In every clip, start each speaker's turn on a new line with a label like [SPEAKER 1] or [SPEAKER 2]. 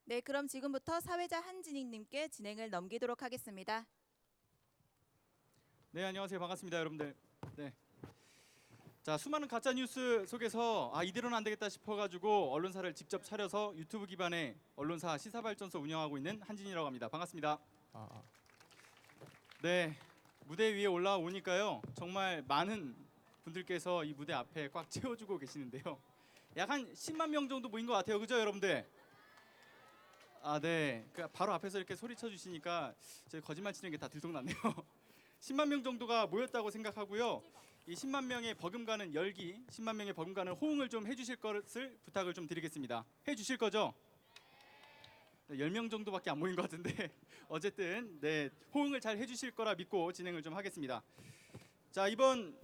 [SPEAKER 1] 네, 그럼 지금부터 사회자 한진익님께 진행을 넘기도록 하겠습니다.
[SPEAKER 2] 네, 안녕하세요. 반갑습니다, 여러분들. 네. 자, 수많은 가짜 뉴스 속에서 이대로는 안 되겠다 싶어가지고 언론사를 직접 차려서 유튜브 기반의 언론사 시사발전소 운영하고 있는 한진이라고 합니다. 반갑습니다. 네, 무대 위에 올라오니까요, 정말 많은 분들께서 이 무대 앞에 꽉 채워주고 계시는데요. 약 한 10만 명 정도 모인 것 같아요, 그죠, 여러분들? 네. 바로 앞에서 이렇게 소리쳐 주시니까 저희 거짓말 치는 게 다 들통났네요. 10만 명 정도가 모였다고 생각하고요. 이 10만 명의 버금가는 열기, 10만 명의 버금가는 호응을 좀 해주실 것을 부탁을 좀 드리겠습니다. 해주실 거죠? 네, 10명 정도밖에 안 모인 것 같은데 어쨌든 네, 호응을 잘 해주실 거라 믿고 진행을 좀 하겠습니다. 자, 이번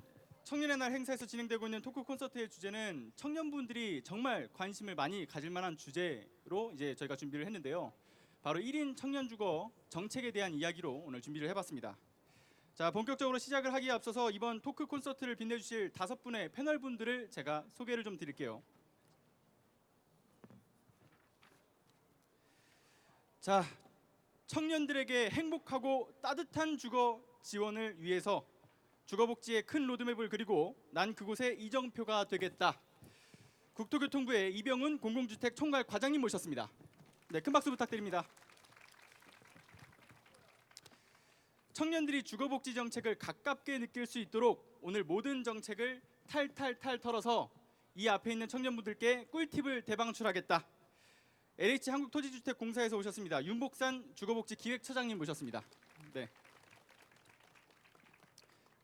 [SPEAKER 2] 청년의 날 행사에서 진행되고 있는 토크 콘서트의 주제는 청년분들이 정말 관심을 많이 가질 만한 주제로 이제 저희가 준비를 했는데요. 바로 1인 청년 주거 정책에 대한 이야기로 오늘 준비를 해봤습니다. 자, 본격적으로 시작을 하기에 앞서서 이번 토크 콘서트를 빛내주실 5분의 패널분들을 제가 소개를 좀 드릴게요. 자, 청년들에게 행복하고 따뜻한 주거 지원을 위해서 주거복지의 큰 로드맵을 그리고 난 그곳에 이정표가 되겠다. 국토교통부의 이병훈 공공주택 총괄 과장님 모셨습니다. 네, 큰 박수 부탁드립니다. 청년들이 주거복지 정책을 가깝게 느낄 수 있도록 오늘 모든 정책을 탈탈탈 털어서 이 앞에 있는 청년분들께 꿀팁을 대방출하겠다. LH 한국토지주택공사에서 오셨습니다. 윤복산 주거복지 기획처장님 모셨습니다. 네.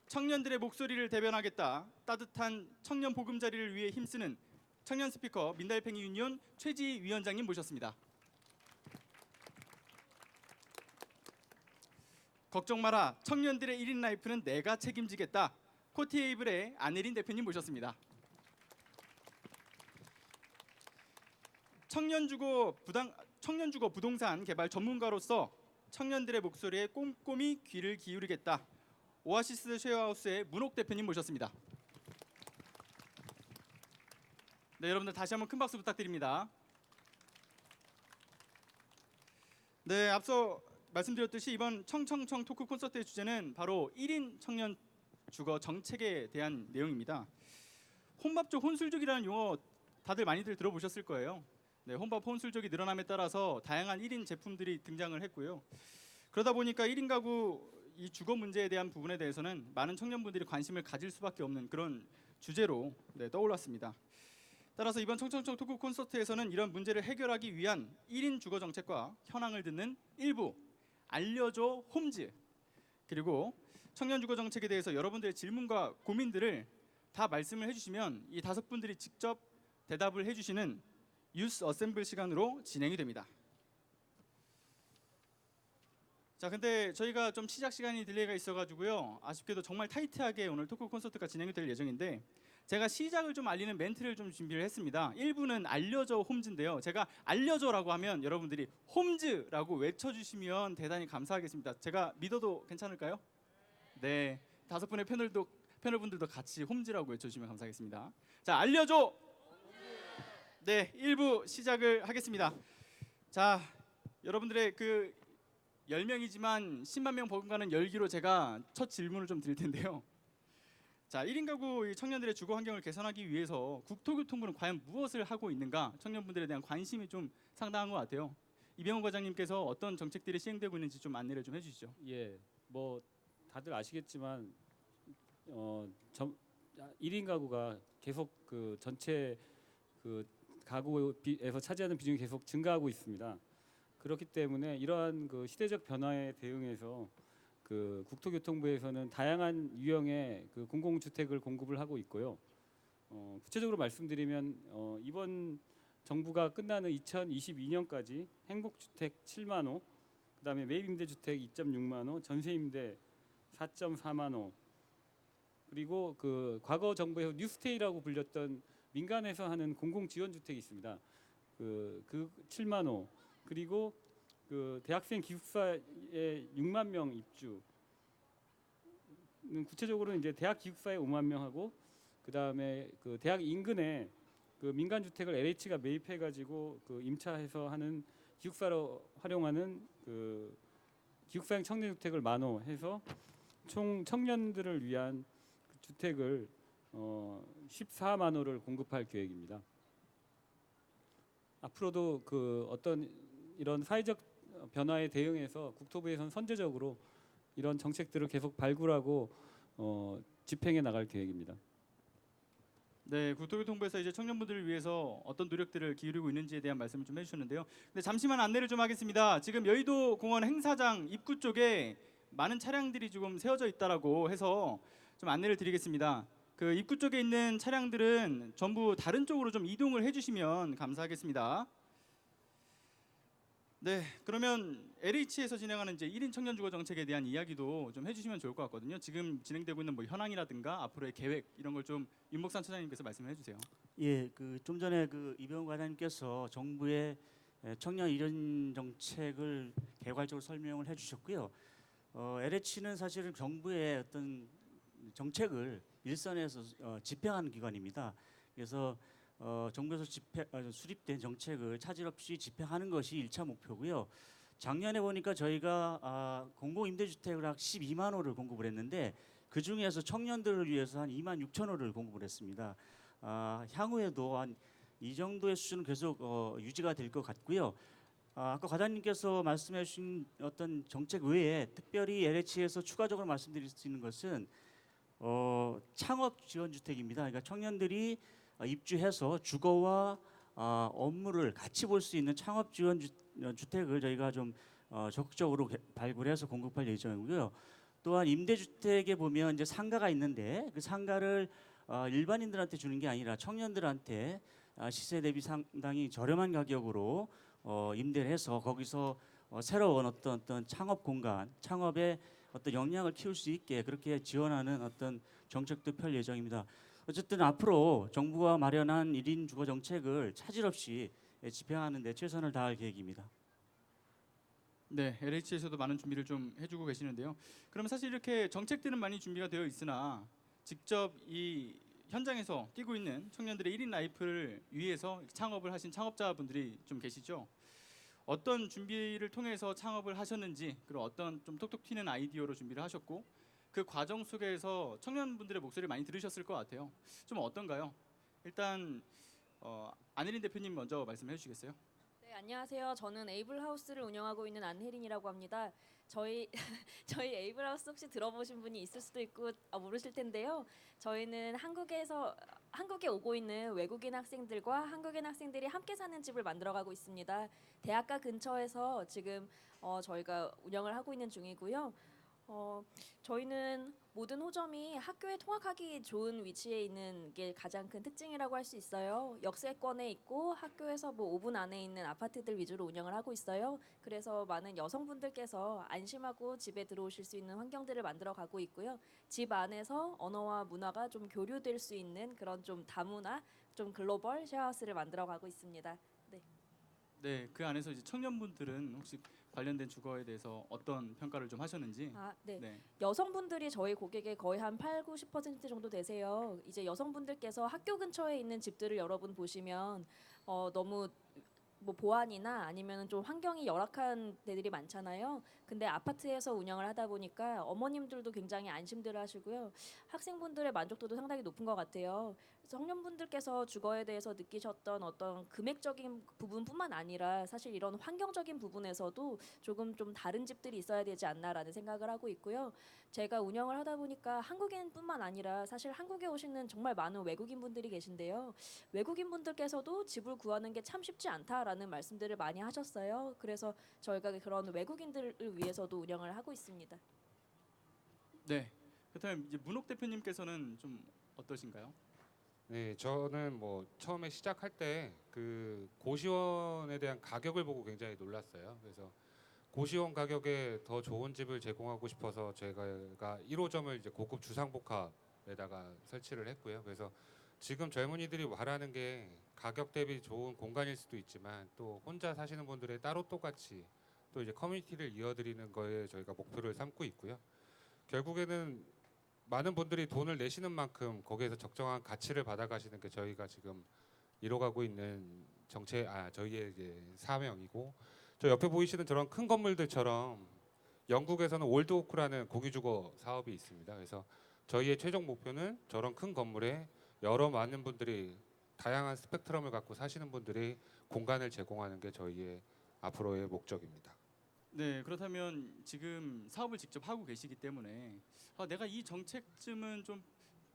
[SPEAKER 2] 청년들의 목소리를 대변하겠다. 따뜻한 청년 보금자리를 위해 힘쓰는 청년 스피커 민달팽이 유니온 최지희 위원장님 모셨습니다. 걱정 마라. 청년들의 1인 라이프는 내가 책임지겠다. 코티에이블의 안혜린 대표님 모셨습니다. 청년주거 부동산 개발 전문가로서 청년들의 목소리에 꼼꼼히 귀를 기울이겠다. 오아시스 쉐어하우스의 문옥 대표님 모셨습니다. 네, 여러분들 다시 한번 큰 박수 부탁드립니다. 네, 앞서 말씀드렸듯이 이번 청청청 토크 콘서트의 주제는 바로 1인 청년 주거 정책에 대한 내용입니다. 혼밥족, 혼술족이라는 용어 다들 많이들 들어보셨을 거예요. 네, 혼밥, 혼술족이 늘어남에 따라서 다양한 1인 제품들이 등장을 했고요. 그러다 보니까 1인 가구 이 주거 문제에 대한 부분에 대해서는 많은 청년분들이 관심을 가질 수밖에 없는 그런 주제로 떠올랐습니다. 따라서 이번 청청청 토크 콘서트에서는 이런 문제를 해결하기 위한 1인 주거 정책과 현황을 듣는 일부 알려줘 홈즈, 그리고 청년 주거 정책에 대해서 여러분들의 질문과 고민들을 다 말씀을 해주시면 이 5분들이 직접 대답을 해주시는 유스 어셈블 시간으로 진행이 됩니다. 자, 근데 저희가 좀 시작 시간이 딜레이가 있어가지고요, 아쉽게도 정말 타이트하게 오늘 토크 콘서트가 진행이 될 예정인데 제가 시작을 좀 알리는 멘트를 좀 준비를 했습니다. 1부는 알려줘 홈즈인데요, 제가 알려줘라고 하면 여러분들이 홈즈라고 외쳐주시면 대단히 감사하겠습니다. 제가 믿어도 괜찮을까요? 네, 5분의 패널분들도 같이 홈즈라고 외쳐주시면 감사하겠습니다. 자, 알려줘! 네, 1부 시작을 하겠습니다. 자, 여러분들의 그 10명이지만 10만 명 버금가는 열기로 제가 첫 질문을 좀 드릴 텐데요. 자, 1인 가구 청년들의 주거 환경을 개선하기 위해서 국토교통부는 과연 무엇을 하고 있는가? 청년분들에 대한 관심이 좀 상당한 것 같아요. 이병훈 과장님께서 어떤 정책들이 시행되고 있는지 좀 안내를 좀 해주시죠.
[SPEAKER 3] 예, 뭐 다들 아시겠지만 1인 가구가 계속 그 전체 그 가구에서 차지하는 비중이 계속 증가하고 있습니다. 그렇기 때문에 이러한 그 시대적 변화에 대응해서 그 국토교통부에서는 다양한 유형의 그 공공주택을 공급을 하고 있고요. 구체적으로 말씀드리면 이번 정부가 끝나는 2022년까지 행복주택 7만 호, 그다음에 매입임대주택 2.6만 호, 전세임대 4.4만 호, 그리고 그 과거 정부에서 뉴스테이라고 불렸던 민간에서 하는 공공지원주택이 있습니다. 그 7만 호, 그리고 그 대학생 기숙사에 6만 명 입주. 구체적으로는 이제 대학 기숙사에 5만 명하고, 그 다음에 그 대학 인근에 그 민간 주택을 LH가 매입해가지고 그 임차해서 하는 기숙사로 활용하는 그 기숙사형 청년주택을 만호해서 총 청년들을 위한 그 주택을 14만 호를 공급할 계획입니다. 앞으로도 그 어떤 이런 사회적 변화에 대응해서 국토부에서는 선제적으로 이런 정책들을 계속 발굴하고 집행해 나갈 계획입니다.
[SPEAKER 2] 네, 국토교통부에서 이제 청년분들을 위해서 어떤 노력들을 기울이고 있는지에 대한 말씀을 좀 해주셨는데요. 근데 잠시만 안내를 좀 하겠습니다. 지금 여의도 공원 행사장 입구 쪽에 많은 차량들이 지금 세워져 있다라고 해서 좀 안내를 드리겠습니다. 그 입구 쪽에 있는 차량들은 전부 다른 쪽으로 좀 이동을 해주시면 감사하겠습니다. 네, 그러면 LH에서 진행하는 이제 1인 청년 주거 정책에 대한 이야기도 좀 해주시면 좋을 것 같거든요. 지금 진행되고 있는 뭐 현황이라든가 앞으로의 계획 이런 걸 좀 윤목산 차장님께서 말씀을 해주세요.
[SPEAKER 4] 예, 그 좀 전에 그 이병훈 과장님께서 정부의 청년 1인 정책을 개괄적으로 설명을 해주셨고요. LH는 사실은 정부의 어떤 정책을 일선에서 집행하는 기관입니다. 그래서 정부에서 수립된 정책을 차질 없이 집행하는 것이 1차 목표고요. 작년에 보니까 저희가 공공임대주택을 약 12만 호를 공급을 했는데 그 중에서 청년들을 위해서 한 2만 6천 호를 공급을 했습니다. 향후에도 한 이 정도의 수준은 계속 유지가 될 것 같고요. 아까 과장님께서 말씀해 주신 어떤 정책 외에 특별히 LH에서 추가적으로 말씀드릴 수 있는 것은 창업 지원 주택입니다. 그러니까 청년들이 입주해서 주거와 업무를 같이 볼 수 있는 창업 지원 주택을 저희가 좀 적극적으로 발굴해서 공급할 예정이고요. 또한 임대주택에 보면 이제 상가가 있는데 그 상가를 일반인들한테 주는 게 아니라 청년들한테 시세 대비 상당히 저렴한 가격으로 임대를 해서 거기서 새로운 어떤 창업 공간, 창업의 어떤 역량을 키울 수 있게 그렇게 지원하는 어떤 정책도 펼 예정입니다. 어쨌든 앞으로 정부가 마련한 1인 주거 정책을 차질 없이 집행하는 데 최선을 다할 계획입니다.
[SPEAKER 2] 네, LH에서도 많은 준비를 좀 해주고 계시는데요. 그러면 사실 이렇게 정책들은 많이 준비가 되어 있으나 직접 이 현장에서 뛰고 있는 청년들의 1인 라이프를 위해서 창업을 하신 창업자분들이 좀 계시죠. 어떤 준비를 통해서 창업을 하셨는지, 그리고 어떤 좀 톡톡 튀는 아이디어로 준비를 하셨고 그 과정 속에서 청년분들의 목소리를 많이 들으셨을 것 같아요. 좀 어떤가요? 일단 안혜린 대표님 먼저 말씀해 주시겠어요?
[SPEAKER 5] 네, 안녕하세요. 저는 에이블하우스를 운영하고 있는 안혜린이라고 합니다. 저희 저희 에이블하우스 혹시 들어보신 분이 있을 수도 있고 모르실 텐데요. 저희는 한국에 오고 있는 외국인 학생들과 한국인 학생들이 함께 사는 집을 만들어가고 있습니다. 대학가 근처에서 지금 저희가 운영을 하고 있는 중이고요. 저희는 모든 호점이 학교에 통학하기 좋은 위치에 있는 게 가장 큰 특징이라고 할 수 있어요. 역세권에 있고 학교에서 뭐 5분 안에 있는 아파트들 위주로 운영을 하고 있어요. 그래서 많은 여성분들께서 안심하고 집에 들어오실 수 있는 환경들을 만들어 가고 있고요. 집 안에서 언어와 문화가 좀 교류될 수 있는 그런 좀 다문화, 좀 글로벌 쉐어하우스를 만들어 가고 있습니다.
[SPEAKER 2] 네, 그 안에서 이제 청년분들은 혹시 관련된 주거에 대해서 어떤 평가를 좀 하셨는지.
[SPEAKER 5] 네.
[SPEAKER 2] 네.
[SPEAKER 5] 여성분들이 저희 고객의 거의 한 80-90% 정도 되세요. 이제 여성분들께서 학교 근처에 있는 집들을 여러분 보시면 너무 뭐 보안이나 아니면 좀 환경이 열악한 데들이 많잖아요. 근데 아파트에서 운영을 하다 보니까 어머님들도 굉장히 안심들 하시고요. 학생분들의 만족도도 상당히 높은 것 같아요. 그래서 청년분들께서 주거에 대해서 느끼셨던 어떤 금액적인 부분뿐만 아니라 사실 이런 환경적인 부분에서도 조금 좀 다른 집들이 있어야 되지 않나라는 생각을 하고 있고요. 제가 운영을 하다 보니까 한국인뿐만 아니라 사실 한국에 오시는 정말 많은 외국인 분들이 계신데요. 외국인 분들께서도 집을 구하는 게 참 쉽지 않다라는 말씀들을 많이 하셨어요. 그래서 저희가 그런 외국인들을 위해서도 운영을 하고 있습니다.
[SPEAKER 2] 네. 그렇다면 이제 문옥 대표님께서는 좀 어떠신가요?
[SPEAKER 6] 네, 저는 뭐 처음에 시작할 때 그 고시원에 대한 가격을 보고 굉장히 놀랐어요. 그래서 고시원 가격에 더 좋은 집을 제공하고 싶어서 제가 1호점을 이제 고급 주상복합에다가 설치를 했고요. 그래서 지금 젊은이들이 바라는 게 가격 대비 좋은 공간일 수도 있지만 또 혼자 사시는 분들의 따로 똑같이 또 이제 커뮤니티를 이어드리는 거에 저희가 목표를 삼고 있고요. 결국에는 많은 분들이 돈을 내시는 만큼 거기에서 적정한 가치를 받아가시는 게 저희가 지금 이뤄가고 있는 저희의 이제 사명이고 저 옆에 보이시는 저런 큰 건물들처럼 영국에서는 올드오크라는 공유주거 사업이 있습니다. 그래서 저희의 최종 목표는 저런 큰 건물에 여러 많은 분들이 다양한 스펙트럼을 갖고 사시는 분들이 공간을 제공하는 게 저희의 앞으로의 목적입니다.
[SPEAKER 2] 네, 그렇다면 지금 사업을 직접 하고 계시기 때문에 내가 이 정책쯤은 좀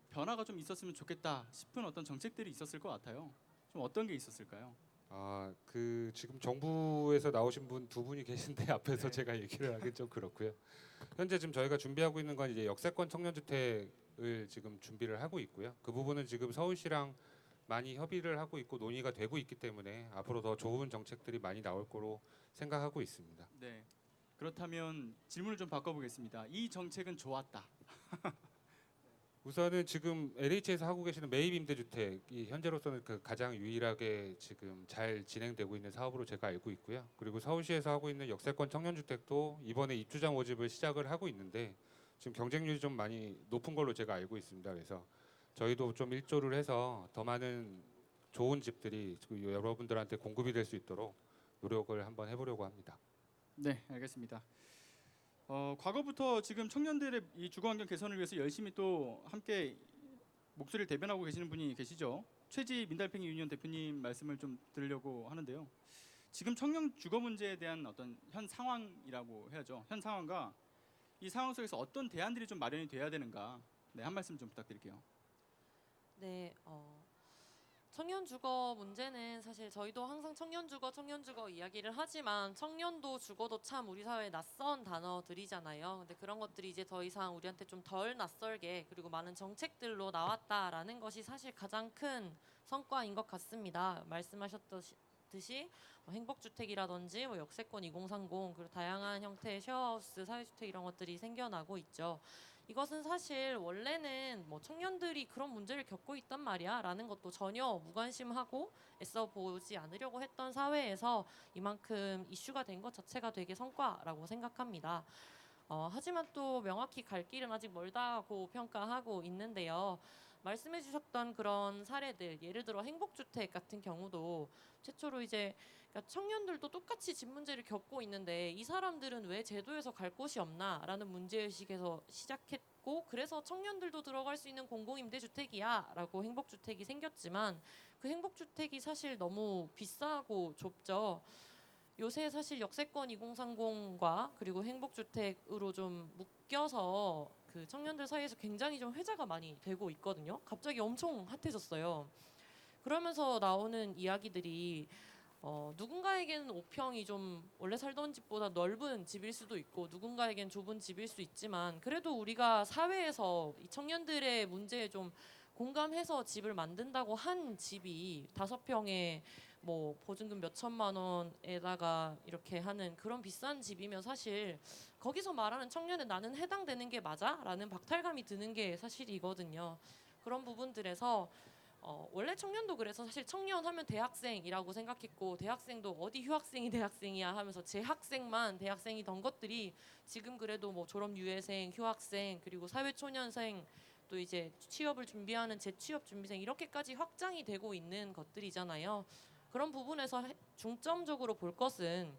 [SPEAKER 2] 변화가 좀 있었으면 좋겠다 싶은 어떤 정책들이 있었을 것 같아요. 좀 어떤 게 있었을까요?
[SPEAKER 6] 그 지금 정부에서 나오신 분 두 분이 계신데 앞에서
[SPEAKER 2] 네.
[SPEAKER 6] 제가 얘기를 하기 좀 그렇고요. 현재 지금 저희가 준비하고 있는 건 이제 역세권 청년주택을 지금 준비를 하고 있고요. 그 부분은 지금 서울시랑 많이 협의를 하고 있고 논의가 되고 있기 때문에 앞으로 더 좋은 정책들이 많이 나올 거로 생각하고 있습니다.
[SPEAKER 2] 네. 그렇다면 질문을 좀 바꿔보겠습니다. 이 정책은 좋았다.
[SPEAKER 6] 우선은 지금 LH에서 하고 계시는 매입 임대주택이 현재로서는 그 가장 유일하게 지금 잘 진행되고 있는 사업으로 제가 알고 있고요. 그리고 서울시에서 하고 있는 역세권 청년주택도 이번에 입주자 모집을 시작을 하고 있는데 지금 경쟁률이 좀 많이 높은 걸로 제가 알고 있습니다. 그래서 저희도 좀 일조를 해서 더 많은 좋은 집들이 여러분들한테 공급이 될 수 있도록 노력을 한번 해보려고 합니다.
[SPEAKER 2] 네, 알겠습니다. 과거부터 지금 청년들의 이 주거 환경 개선을 위해서 열심히 또 함께 목소리를 대변하고 계시는 분이 계시죠. 최지 민달팽이 유니언 대표님 말씀을 좀 들으려고 하는데요. 지금 청년 주거 문제에 대한 어떤 현 상황이라고 해야죠. 현 상황과 이 상황 속에서 어떤 대안들이 좀 마련이 돼야 되는가. 네, 한 말씀 좀 부탁드릴게요.
[SPEAKER 7] 네, 청년 주거 문제는 사실 저희도 항상 청년 주거 이야기를 하지만 청년도 주거도 참 우리 사회에 낯선 단어들이잖아요. 근데 그런 것들이 이제 더 이상 우리한테 좀 덜 낯설게 그리고 많은 정책들로 나왔다라는 것이 사실 가장 큰 성과인 것 같습니다. 말씀하셨듯이 행복주택이라든지 역세권 2030 그리고 다양한 형태의 쉐어하우스, 사회주택 이런 것들이 생겨나고 있죠. 이것은 사실 원래는 청년들이 그런 문제를 겪고 있단 말이야 라는 것도 전혀 무관심하고 애써 보지 않으려고 했던 사회에서 이만큼 이슈가 된 것 자체가 되게 성과라고 생각합니다. 하지만 또 명확히 갈 길은 아직 멀다고 평가하고 있는데요. 말씀해 주셨던 그런 사례들, 예를 들어 행복주택 같은 경우도 최초로 이제 그러니까 청년들도 똑같이 집 문제를 겪고 있는데 이 사람들은 왜 제도에서 갈 곳이 없나라는 문제의식에서 시작했고 그래서 청년들도 들어갈 수 있는 공공임대주택이야 라고 행복주택이 생겼지만 그 행복주택이 사실 너무 비싸고 좁죠. 요새 사실 역세권 2030과 그리고 행복주택으로 좀 묶여서 그 청년들 사이에서 굉장히 좀 회자가 많이 되고 있거든요. 갑자기 엄청 핫해졌어요. 그러면서 나오는 이야기들이 누군가에게는 5평이 좀 원래 살던 집보다 넓은 집일 수도 있고 누군가에겐 좁은 집일 수 있지만 그래도 우리가 사회에서 이 청년들의 문제에 좀 공감해서 집을 만든다고 한 집이 5평에 보증금 몇 천만 원에다가 이렇게 하는 그런 비싼 집이면 사실 거기서 말하는 청년의 나는 해당되는 게 맞아? 라는 박탈감이 드는 게 사실이거든요. 그런 부분들에서 원래 청년도 그래서 사실 청년 하면 대학생이라고 생각했고 대학생도 어디 휴학생이 대학생이야 하면서 재학생만 대학생이던 것들이 지금 그래도 졸업 유예생, 휴학생 그리고 사회초년생 또 이제 취업을 준비하는 재취업 준비생 이렇게까지 확장이 되고 있는 것들이잖아요. 그런 부분에서 중점적으로 볼 것은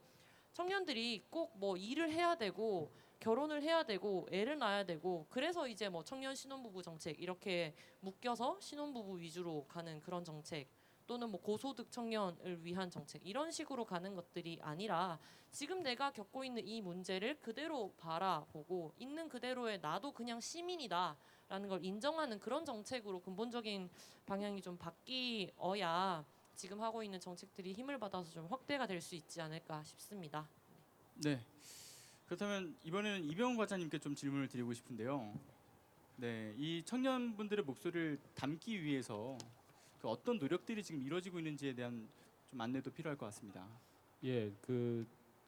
[SPEAKER 7] 청년들이 꼭 일을 해야 되고 결혼을 해야 되고 애를 낳아야 되고 그래서 이제 청년 신혼부부 정책 이렇게 묶여서 신혼부부 위주로 가는 그런 정책 또는 고소득 청년을 위한 정책 이런 식으로 가는 것들이 아니라 지금 내가 겪고 있는 이 문제를 그대로 바라보고 있는 그대로의 나도 그냥 시민이다 라는 걸 인정하는 그런 정책으로 근본적인 방향이 좀 바뀌어야 지금 하고 있는 정책들이 힘을 받아서 좀 확대가 될 수 있지 않을까 싶습니다.
[SPEAKER 2] 네. 그렇다면 이번에는 이병훈 과장님께 좀 질문을 드리고 싶은데요. 네, 이 청년분들의 목소리를 담기 위해서 그 어떤 노력들이 지금 이루어지고 있는지에 대한 좀 안내도 필요할 것 같습니다.
[SPEAKER 3] 예,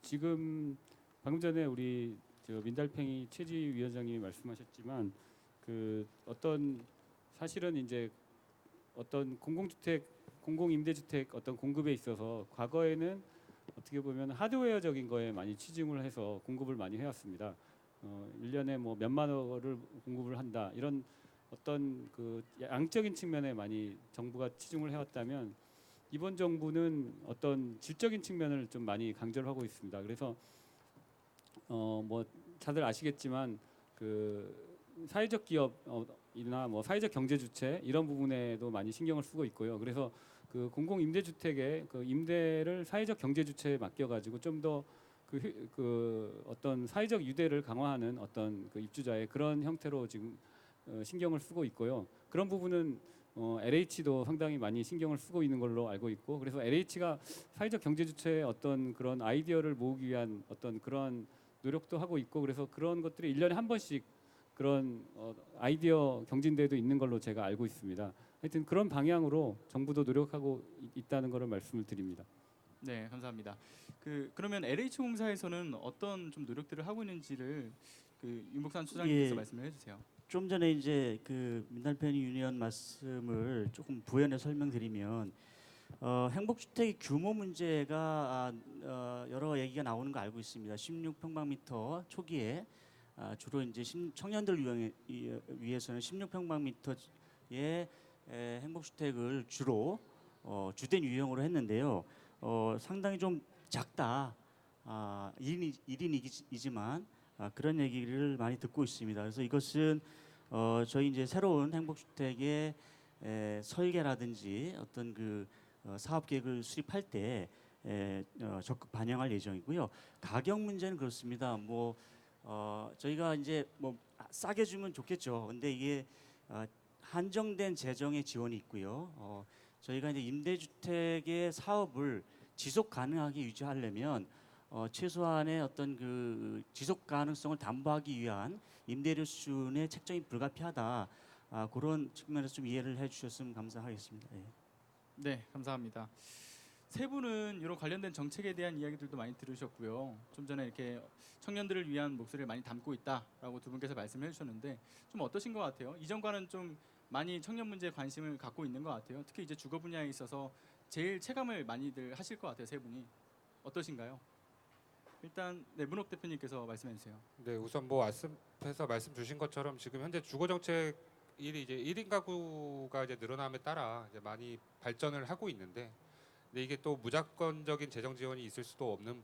[SPEAKER 3] 지금 방금 전에 우리 민달팽이 최지 위원장님이 말씀하셨지만 사실은 이제 어떤 공공임대주택 어떤 공급에 있어서 과거에는 어떻게 보면 하드웨어적인 거에 많이 치중을 해서 공급을 많이 해왔습니다. 1년에 몇만 호를 공급을 한다 이런 어떤 양적인 측면에 많이 정부가 치중을 해왔다면 이번 정부는 어떤 질적인 측면을 좀 많이 강조를 하고 있습니다. 그래서 뭐 다들 아시겠지만 그 사회적 기업이나 뭐 사회적 경제 주체 이런 부분에도 많이 신경을 쓰고 있고요. 그래서 그 공공 임대주택의 그 임대를 사회적 경제 주체에 맡겨가지고 좀 더 그 어떤 사회적 유대를 강화하는 어떤 그 입주자의 그런 형태로 지금 신경을 쓰고 있고요. 그런 부분은 LH도 상당히 많이 신경을 쓰고 있는 걸로 알고 있고, 그래서 LH가 사회적 경제 주체의 어떤 그런 아이디어를 모으기 위한 어떤 그런 노력도 하고 있고, 그래서 그런 것들이 1년에 한 번씩 그런 아이디어 경진대회도 있는 걸로 제가 알고 있습니다. 하여튼 그런 방향으로 정부도 노력하고 있다는 것을 말씀을 드립니다.
[SPEAKER 2] 네, 감사합니다. 그러면 LH공사에서는 어떤 좀 노력들을 하고 있는지를 그 윤복산 소장님께서
[SPEAKER 4] 예.
[SPEAKER 2] 말씀을 해주세요.
[SPEAKER 4] 좀 전에 이제 그 민달팽이 유니언 말씀을 조금 부연해 설명드리면 행복주택의 규모 문제가 여러 얘기가 나오는 거 알고 있습니다. 16평방미터 초기에 주로 이제 청년들 위해서는 16평방미터의 행복주택을 주로 주된 유형으로 했는데요. 상당히 좀 작다. 1인이지만 그런 얘기를 많이 듣고 있습니다. 그래서 이것은 저희 이제 새로운 행복주택의 설계라든지 어떤 그 사업 계획을 수립할 때 적극 반영할 예정이고요. 가격 문제는 그렇습니다. 뭐 저희가 이제 뭐 싸게 주면 좋겠죠. 근데 이게 한정된 재정의 지원이 있고요. 저희가 이제 임대주택의 사업을 지속 가능하게 유지하려면 최소한의 어떤 그 지속 가능성을 담보하기 위한 임대료 수준의 책정이 불가피하다. 그런 측면에서 좀 이해를 해주셨으면 감사하겠습니다. 예.
[SPEAKER 2] 네, 감사합니다. 세 분은 이런 관련된 정책에 대한 이야기들도 많이 들으셨고요. 좀 전에 이렇게 청년들을 위한 목소리를 많이 담고 있다라고 두 분께서 말씀해 주셨는데 좀 어떠신 것 같아요? 이전과는 좀 많이 청년 문제에 관심을 갖고 있는 것 같아요. 특히 이제 주거 분야에 있어서 제일 체감을 많이들 하실 것 같아요. 세 분이 어떠신가요? 일단 네, 문옥 대표님께서 말씀해 주세요.
[SPEAKER 6] 네, 우선 뭐 앞에서 말씀 주신 것처럼 지금 현재 주거 정책 일이 이제 1인 가구가 이제 늘어남에 따라 이제 많이 발전을 하고 있는데, 근데 이게 또 무조건적인 재정 지원이 있을 수도 없는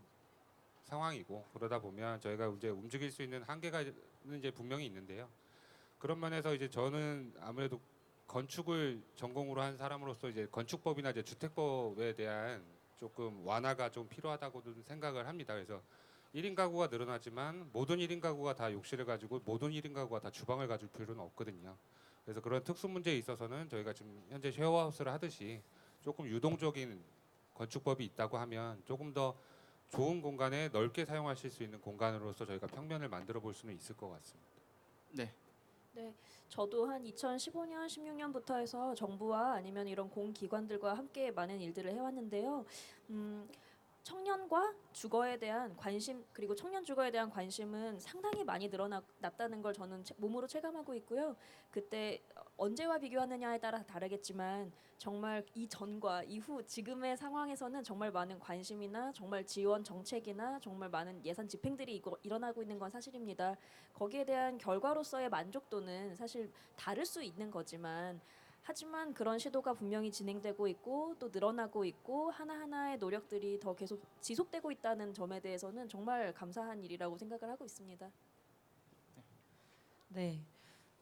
[SPEAKER 6] 상황이고, 그러다 보면 저희가 이제 움직일 수 있는 한계가 이제 분명히 있는데요. 그런 면에서 이제 저는 아무래도 건축을 전공으로 한 사람으로서 이제 건축법이나 이제 주택법에 대한 조금 완화가 좀 필요하다고도 생각을 합니다. 그래서 1인 가구가 늘어나지만 모든 1인 가구가 다 욕실을 가지고 모든 1인 가구가 다 주방을 가질 필요는 없거든요. 그래서 그런 특수 문제에 있어서는 저희가 지금 현재 쉐어하우스를 하듯이 조금 유동적인 건축법이 있다고 하면 조금 더 좋은 공간에 넓게 사용하실 수 있는 공간으로서 저희가 평면을 만들어 볼 수는 있을 것 같습니다.
[SPEAKER 2] 네,
[SPEAKER 5] 네, 저도 한 2015년, 16년부터 해서 정부와 아니면 이런 공기관들과 함께 많은 일들을 해왔는데요. 청년과 주거에 대한 관심, 그리고 청년 주거에 대한 관심은 상당히 많이 늘어났다는 걸 저는 몸으로 체감하고 있고요. 그때 언제와 비교하느냐에 따라 다르겠지만 정말 이전과 이후 지금의 상황에서는 정말 많은 관심이나 정말 지원 정책이나 정말 많은 예산 집행들이 일어나고 있는 건 사실입니다. 거기에 대한 결과로서의 만족도는 사실 다를 수 있는 거지만, 하지만 그런 시도가 분명히 진행되고 있고 또 늘어나고 있고 하나하나의 노력들이 더 계속 지속되고 있다는 점에 대해서는 정말 감사한 일이라고 생각을 하고 있습니다.
[SPEAKER 7] 네.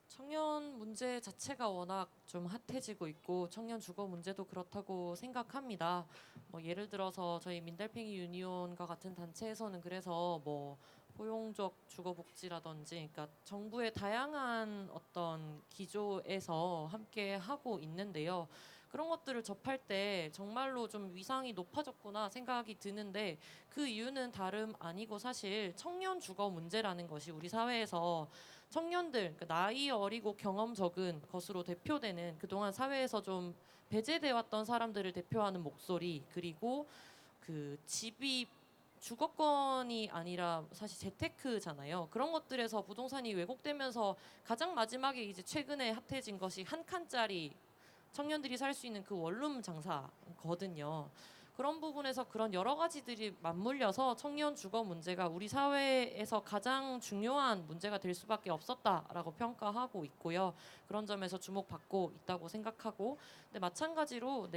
[SPEAKER 7] 청년 문제 자체가 워낙 좀 핫해지고 있고 청년 주거 문제도 그렇다고 생각합니다. 뭐 예를 들어서 저희 민달팽이 유니온과 같은 단체에서는 그래서 뭐 포용적 주거 복지라든지, 그러니까 정부의 다양한 어떤 기조에서 함께 하고 있는데요. 그런 것들을 접할 때 정말로 좀 위상이 높아졌구나 생각이 드는데, 그 이유는 다름 아니고 사실 청년 주거 문제라는 것이 우리 사회에서 청년들, 그러니까 나이 어리고 경험 적은 것으로 대표되는 그동안 사회에서 좀 배제돼 왔던 사람들을 대표하는 목소리, 그리고 그 집이 주거권이 아니라 사실 재테크잖아요. 그런 것들에서 부동산이 왜곡되면서 가장 마지막에 이제 최근에 핫해진 것이 한 칸짜리 청년들이 살 수 있는 그 원룸 장사거든요. 그런 부분에서 그런 여러 가지들이 맞물려서 청년 주거 문제가 우리 사회에서 가장 중요한 문제가 될 수밖에 없었다라고 평가하고 있고요. 그런 점에서 주목받고 있다고 생각하고, 근데 마찬가지로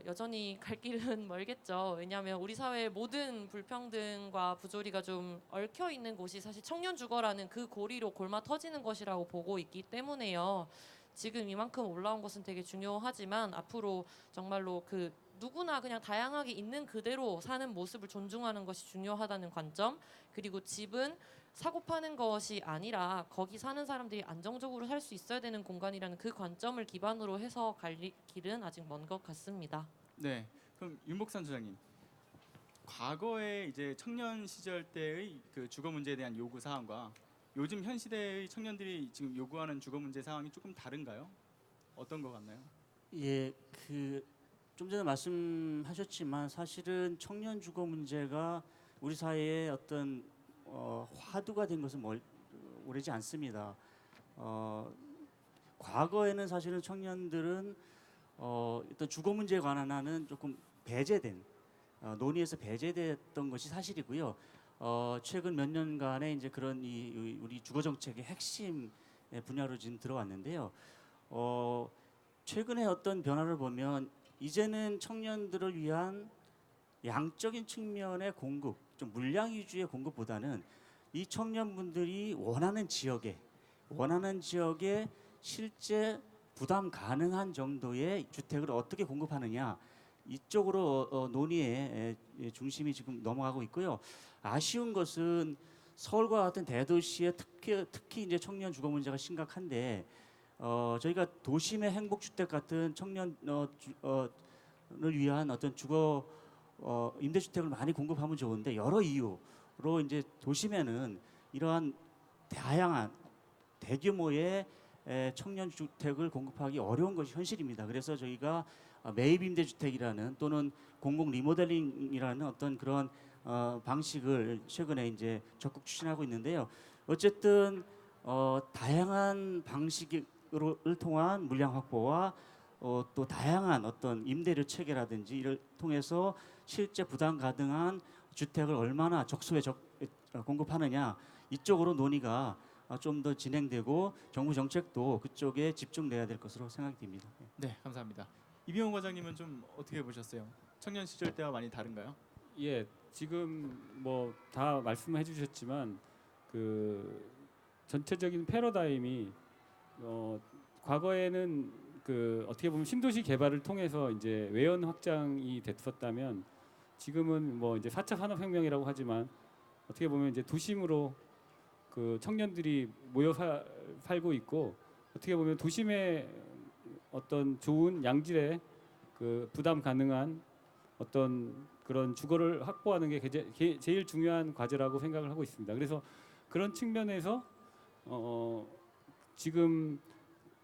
[SPEAKER 7] 여전히 갈 길은 멀겠죠. 왜냐하면 우리 사회의 모든 불평등과 부조리가 좀 얽혀 있는 곳이 사실 청년 주거라는 그 고리로 골마 터지는 것이라고 보고 있기 때문에요. 지금 이만큼 올라온 것은 되게 중요하지만 앞으로 정말로 그 누구나 그냥 다양하게 있는 그대로 사는 모습을 존중하는 것이 중요하다는 관점, 그리고 집은 사고 파는 것이 아니라 거기 사는 사람들이 안정적으로 살 수 있어야 되는 공간이라는 그 관점을 기반으로 해서 갈 길은 아직 먼 것 같습니다.
[SPEAKER 2] 네. 그럼 윤복산 소장님. 과거에 이제 청년 시절 때의 그 주거 문제에 대한 요구 사항과 요즘 현 시대의 청년들이 지금 요구하는 주거 문제 상황이 조금 다른가요? 어떤 것 같나요?
[SPEAKER 4] 예, 그 좀 전에 말씀하셨지만 사실은 청년 주거 문제가 우리 사회의 어떤 화두가 된 것은 오래지 않습니다. 과거에는 사실은 청년들은 어떤 주거 문제에 관한 조금 배제된 논의에서 배제됐던 것이 사실이고요. 최근 몇 년간의 이제 그런 우리 주거 정책의 핵심 분야로 지금 들어왔는데요. 최근에 어떤 변화를 보면 이제는 청년들을 위한 양적인 측면의 공급, 좀 물량 위주의 공급보다는 이 청년분들이 원하는 지역에 실제 부담 가능한 정도의 주택을 어떻게 공급하느냐, 이쪽으로 논의의 중심이 지금 넘어가고 있고요. 아쉬운 것은 서울과 같은 대도시에 특히 이제 청년 주거 문제가 심각한데 저희가 도심의 행복주택 같은 청년을 위한 어떤 주거 임대주택을 많이 공급하면 좋은데 여러 이유로 이제 도심에는 이러한 다양한 대규모의 청년 주택을 공급하기 어려운 것이 현실입니다. 그래서 저희가 매입 임대주택이라는 또는 공공 리모델링이라는 어떤 그런 방식을 최근에 이제 적극 추진하고 있는데요. 어쨌든 다양한 방식을 통한 물량 확보와 또 다양한 어떤 임대료 체계라든지 이를 통해서 실제 부담 가능한 주택을 얼마나 적소에 공급하느냐, 이쪽으로 논의가 좀 더 진행되고 정부 정책도 그쪽에 집중돼야 될 것으로 생각이 됩니다.
[SPEAKER 2] 네, 감사합니다. 이병호 과장님은 좀 어떻게 보셨어요? 청년 시절 때와 많이 다른가요?
[SPEAKER 3] 예, 지금 뭐 다 말씀해 주셨지만 그 전체적인 패러다임이 과거에는 그 어떻게 보면 신도시 개발을 통해서 이제 외연 확장이 됐었다면 지금은 뭐 이제 4차 산업혁명이라고 하지만 어떻게 보면 이제 도심으로 그 청년들이 모여 살고 있고, 어떻게 보면 도심의 어떤 좋은 양질의 그 부담 가능한 어떤 그런 주거를 확보하는 게 제일 중요한 과제라고 생각을 하고 있습니다. 그래서 그런 측면에서 지금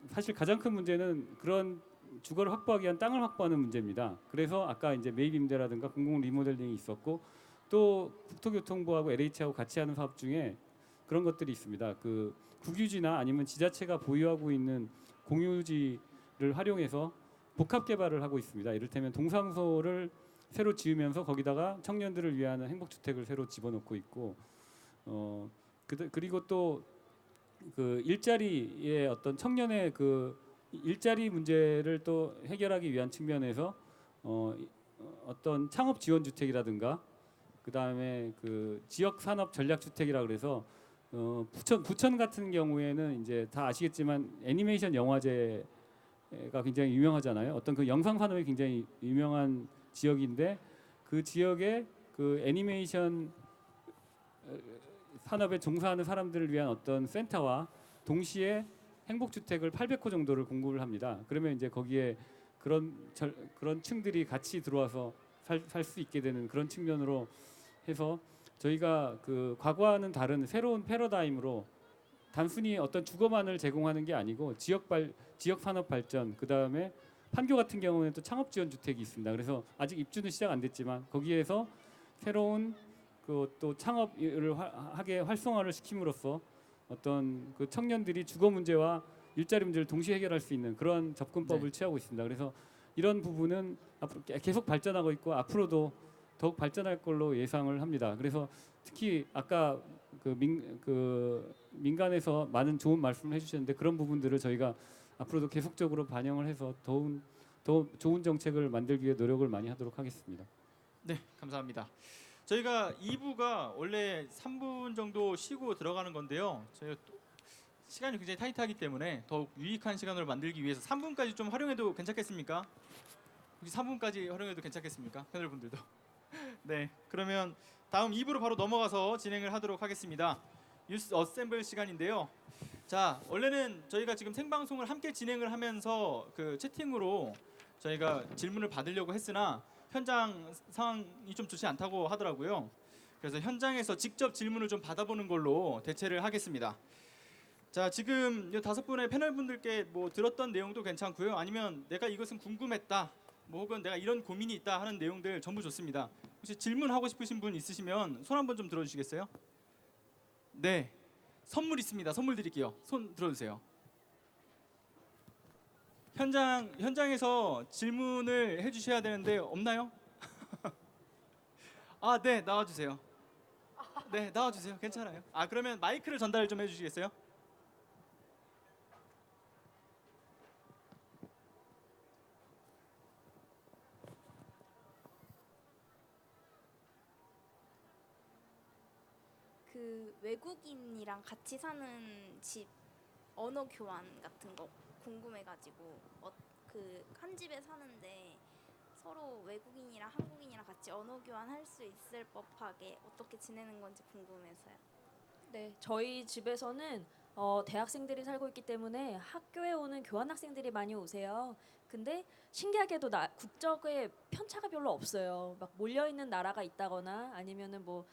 [SPEAKER 3] 사실 가장 큰 문제는 그런 주거를 확보하기 위한 땅을 확보하는 문제입니다. 그래서 아까 이제 매입 임대라든가 공공 리모델링이 있었고, 또 국토교통부하고 LH하고 같이 하는 사업 중에 그런 것들이 있습니다. 그 국유지나 아니면 지자체가 보유하고 있는 공유지를 활용해서 복합 개발을 하고 있습니다. 이를테면 동사무소를 새로 지으면서 거기다가 청년들을 위한 행복주택을 새로 집어넣고 있고, 그리고 또 그 일자리의 어떤 청년의 그 일자리 문제를 또 해결하기 위한 측면에서 어떤 창업 지원 주택이라든가 그 다음에 그 지역 산업 전략 주택이라 그래서 부천 같은 경우에는 이제 다 아시겠지만 애니메이션 영화제가 굉장히 유명하잖아요. 어떤 그 영상 산업이 굉장히 유명한 지역인데 그 지역에 그 애니메이션 산업에 종사하는 사람들을 위한 어떤 센터와 동시에 행복주택을 800호 정도를 공급을 합니다. 그러면 이제 거기에 그런 층들이 같이 들어와서 살 수 있게 되는 그런 측면으로 해서 저희가 그 과거와는 다른 새로운 패러다임으로 단순히 어떤 주거만을 제공하는 게 아니고 지역 산업 발전, 그 다음에 판교 같은 경우는 또 창업 지원 주택이 있습니다. 그래서 아직 입주는 시작 안 됐지만 거기에서 새로운 그 또 창업을 하게 활성화를 시킴으로써 어떤 그 청년들이 주거 문제와 일자리 문제를 동시에 해결할 수 있는 그런 접근법을 취하고 있습니다. 그래서 이런 부분은 앞으로 계속 발전하고 있고 앞으로도 더욱 발전할 걸로 예상을 합니다. 그래서 특히 아까 그 민간에서 많은 좋은 말씀을 해주셨는데 그런 부분들을 저희가 앞으로도 계속적으로 반영을 해서 더 좋은 정책을 만들기 위해 노력을 많이 하도록 하겠습니다.
[SPEAKER 2] 네, 감사합니다. 저희가 2부가 원래 3분 정도 쉬고 들어가는 건데요. 저희가 또 시간이 굉장히 타이트하기 때문에 더욱 유익한 시간으로 만들기 위해서 3분까지 좀 활용해도 괜찮겠습니까? 혹시 3분까지 활용해도 괜찮겠습니까? 패널분들도. 네, 그러면 다음 2부로 바로 넘어가서 진행을 하도록 하겠습니다. 뉴스 어셈블 시간인데요. 자, 원래는 저희가 지금 생방송을 함께 진행을 하면서 그 채팅으로 저희가 질문을 받으려고 했으나 현장 상황이 좀 좋지 않다고 하더라고요. 그래서 현장에서 직접 질문을 좀 받아보는 걸로 대체를 하겠습니다. 자, 지금 이 5분의 패널분들께 뭐 들었던 내용도 괜찮고요. 아니면 내가 이것은 궁금했다, 뭐 혹은 내가 이런 고민이 있다 하는 내용들 전부 좋습니다. 혹시 질문하고 싶으신 분 있으시면 손 한번 좀 들어주시겠어요? 네, 선물 있습니다. 선물 드릴게요. 손 들어주세요. 현장에서 질문을 해주셔야 되는데 없나요? 아, 네, 나와주세요. 네, 나와주세요. 괜찮아요. 아, 그러면 마이크를 전달 좀 해주시겠어요?
[SPEAKER 8] 그 외국인이랑 같이 사는 집 언어 교환 같은 거 궁금해가지고 그 한 집에 사는데 서로 외국인이랑 한국인이랑 같이 언어 교환할 수 있을 법하게 어떻게 지내는 건지 궁금해서요.
[SPEAKER 5] 네, 저희 집에서는 대학생들이 살고 있기 때문에 학교에 오는 교환학생들이 많이 오세요. 근데 신기하게도 국적에 편차가 별로 없어요. 막 몰려 있는 나라가 있다거나 아니면은 뭐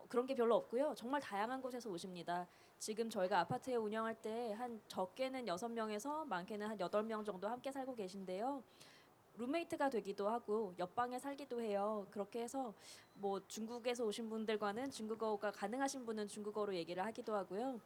[SPEAKER 5] 그런 게 별로 없고요. 정말 다양한 곳에서 오십니다. 지금 저희가 아파트에 운영할 때 한 적게는 6명에서 많게는 한 8명 정도 함께 살고 계신데요. 룸메이트가 되기도 하고 옆방에 살기도 해요. 그렇게 해서 뭐 중국에서 오신 분들과는 중국어가 가능하신 분은 중국어로 얘기를 하기도 하고요.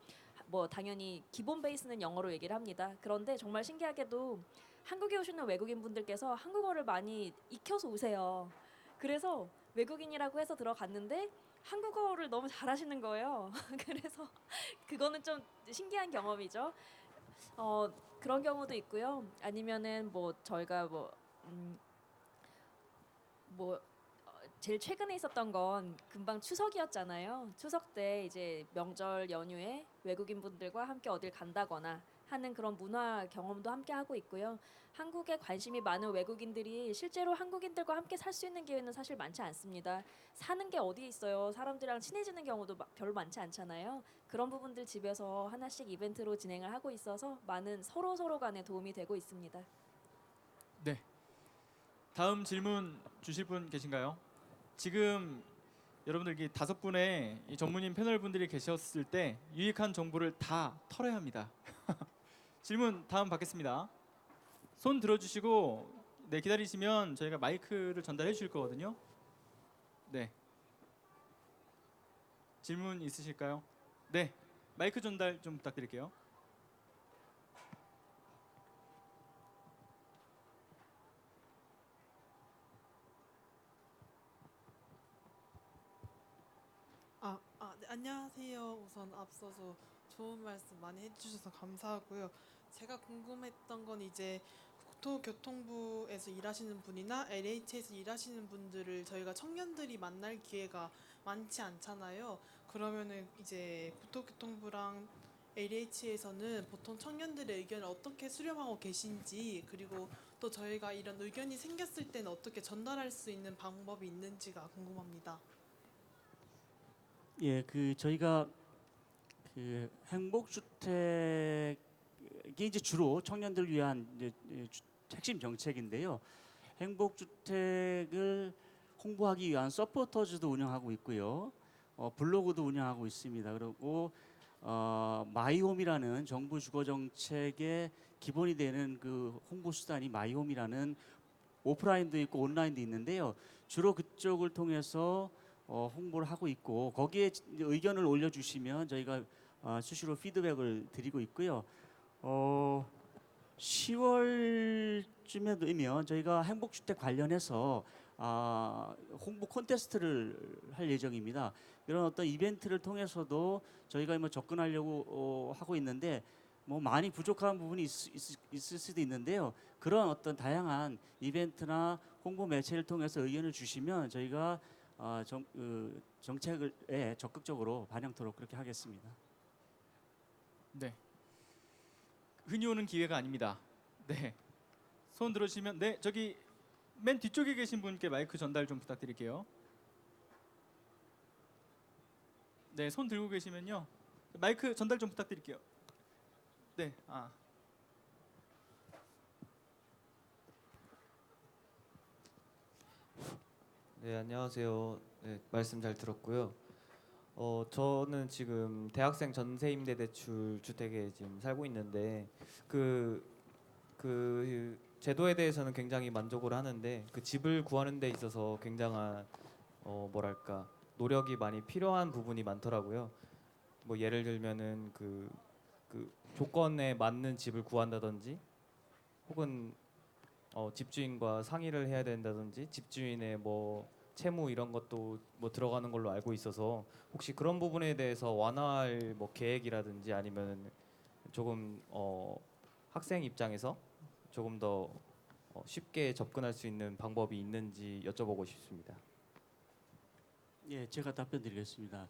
[SPEAKER 5] 뭐 당연히 기본 베이스는 영어로 얘기를 합니다. 그런데 정말 신기하게도 한국에 오시는 외국인 분들께서 한국어를 많이 익혀서 오세요. 그래서 외국인이라고 해서 들어갔는데 한국어를 너무 잘하시는 거예요. 그래서 그거는 좀 신기한 경험이죠. 그런 경우도 있고요. 아니면은 뭐 저희가 제일 최근에 있었던 건 금방 추석이었잖아요. 추석 때 이제 명절 연휴에 외국인 분들과 함께 어딜 간다거나 하는 그런 문화 경험도 함께 하고 있고요. 한국에 관심이 많은 외국인들이 실제로 한국인들과 함께 살 수 있는 기회는 사실 많지 않습니다. 사는 게 어디 있어요? 사람들이랑 친해지는 경우도 별로 많지 않잖아요. 그런 부분들 집에서 하나씩 이벤트로 진행을 하고 있어서 많은 서로 간에 도움이 되고 있습니다.
[SPEAKER 2] 네. 다음 질문 주실 분 계신가요? 지금 여러분들 이 5분의 이 전문인 패널분들이 계셨을 때 유익한 정보를 다 털어야 합니다. 질문 다음 받겠습니다. 손 들어주시고 네, 기다리시면 저희가 마이크를 전달해 주실 거거든요. 네. 질문 있으실까요? 네. 마이크 전달 좀 부탁드릴게요.
[SPEAKER 9] 네, 안녕하세요. 우선 앞서서 좋은 말씀 많이 해주셔서 감사하고요. 제가 궁금했던 건 이제 국토교통부에서 일하시는 분이나 LH에서 일하시는 분들을 저희가 청년들이 만날 기회가 많지 않잖아요. 그러면은 이제 국토교통부랑 LH에서는 보통 청년들의 의견을 어떻게 수렴하고 계신지, 그리고 또 저희가 이런 의견이 생겼을 때는 어떻게 전달할 수 있는 방법이 있는지가 궁금합니다.
[SPEAKER 4] 예, 그 저희가 그 행복주택이 이제 주로 청년들을 위한 이제 핵심 정책인데요. 행복주택을 홍보하기 위한 서포터즈도 운영하고 있고요. 블로그도 운영하고 있습니다. 그리고 마이홈이라는 정부 주거 정책의 기본이 되는 그 홍보 수단이 마이홈이라는 오프라인도 있고 온라인도 있는데요. 주로 그쪽을 통해서 홍보를 하고 있고 거기에 의견을 올려주시면 저희가 수시로 피드백을 드리고 있고요. 10월쯤에 되면 저희가 행복주택 관련해서 홍보 콘테스트를 할 예정입니다. 이런 어떤 이벤트를 통해서도 저희가 뭐 접근하려고 하고 있는데 뭐 많이 부족한 부분이 있을 수도 있는데요. 그런 어떤 다양한 이벤트나 홍보 매체를 통해서 의견을 주시면 저희가 정책에 적극적으로 반영토록 그렇게 하겠습니다.
[SPEAKER 2] 네. 흔히 오는 기회가 아닙니다. 네. 손 들어주시면 네 저기 맨 뒤쪽에 계신 분께 마이크 전달 좀 부탁드릴게요. 네, 손 들고 계시면요 마이크 전달 좀 부탁드릴게요. 네,
[SPEAKER 10] 네, 안녕하세요. 네, 말씀 잘 들었고요. 저는 지금 대학생 전세 임대 대출 주택에 지금 살고 있는데 그 제도에 대해서는 굉장히 만족을 하는데 그 집을 구하는 데 있어서 굉장한 뭐랄까 노력이 많이 필요한 부분이 많더라고요. 뭐 예를 들면은 그 조건에 맞는 집을 구한다든지 혹은 집주인과 상의를 해야 된다든지 집주인의 뭐 채무 이런 것도 뭐 들어가는 걸로 알고 있어서 혹시 그런 부분에 대해서 완화할 뭐 계획이라든지 아니면 조금 학생 입장에서 조금 더 쉽게 접근할 수 있는 방법이 있는지 여쭤보고 싶습니다.
[SPEAKER 4] 예, 제가 답변드리겠습니다.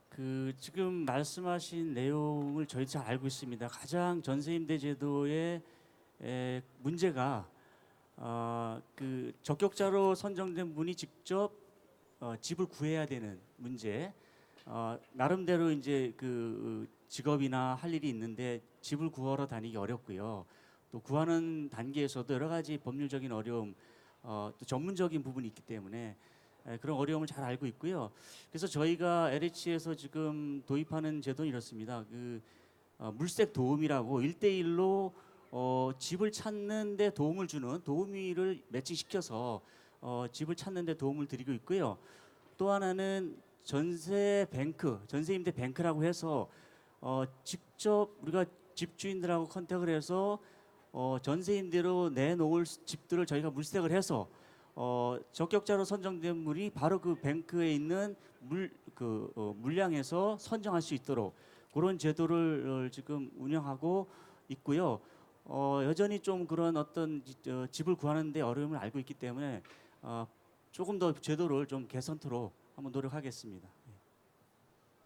[SPEAKER 4] 그 지금 말씀하신 내용을 저희 잘 알고 있습니다. 가장 전세임대제도의 문제가 그 적격자로 선정된 분이 직접 집을 구해야 되는 문제. 나름대로 이제 그 직업이나 할 일이 있는데 집을 구하러 다니기 어렵고요. 또 구하는 단계에서도 여러 가지 법률적인 어려움, 또 전문적인 부분이 있기 때문에 그런 어려움을 잘 알고 있고요. 그래서 저희가 LH에서 지금 도입하는 제도는 이렇습니다. 그 물색 도우미라고 1대1로 집을 찾는 데 도움을 주는 도우미를 매칭시켜서 집을 찾는 데 도움을 드리고 있고요. 또 하나는 전세임대 뱅크라고 해서 직접 우리가 집주인들하고 컨택을 해서 전세임대로 내놓을 집들을 저희가 물색을 해서 적격자로 선정된 분이 바로 그 뱅크에 있는 물량에서 선정할 수 있도록 그런 제도를 지금 운영하고 있고요. 여전히 좀 그런 어떤 집을 구하는데 어려움을 알고 있기 때문에 조금 더 제도를 좀 개선토록 한번 노력하겠습니다.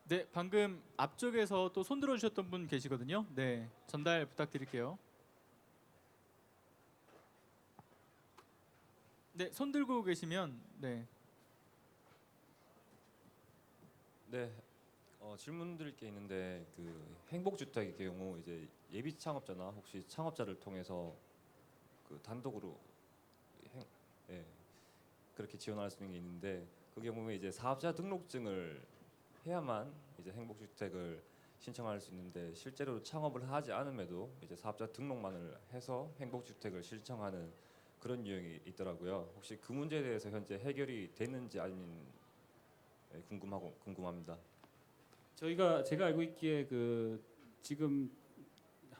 [SPEAKER 2] 네, 방금 앞쪽에서 또 손 들어주셨던 분 계시거든요. 네, 전달 부탁드릴게요. 네, 손 들고 계시면 네.
[SPEAKER 11] 네, 질문 드릴 게 있는데 그 행복주택의 경우 이제 예비 창업자나 혹시 창업자를 통해서 그 단독으로 그렇게 지원할 수 있는 게 있는데 그 경우에 이제 사업자 등록증을 해야만 이제 행복주택을 신청할 수 있는데 실제로 창업을 하지 않음에도 이제 사업자 등록만을 해서 행복주택을 신청하는 그런 유형이 있더라고요. 혹시 그 문제에 대해서 현재 해결이 됐는지 아니면 궁금합니다.
[SPEAKER 3] 제가 알고 있기에 그 지금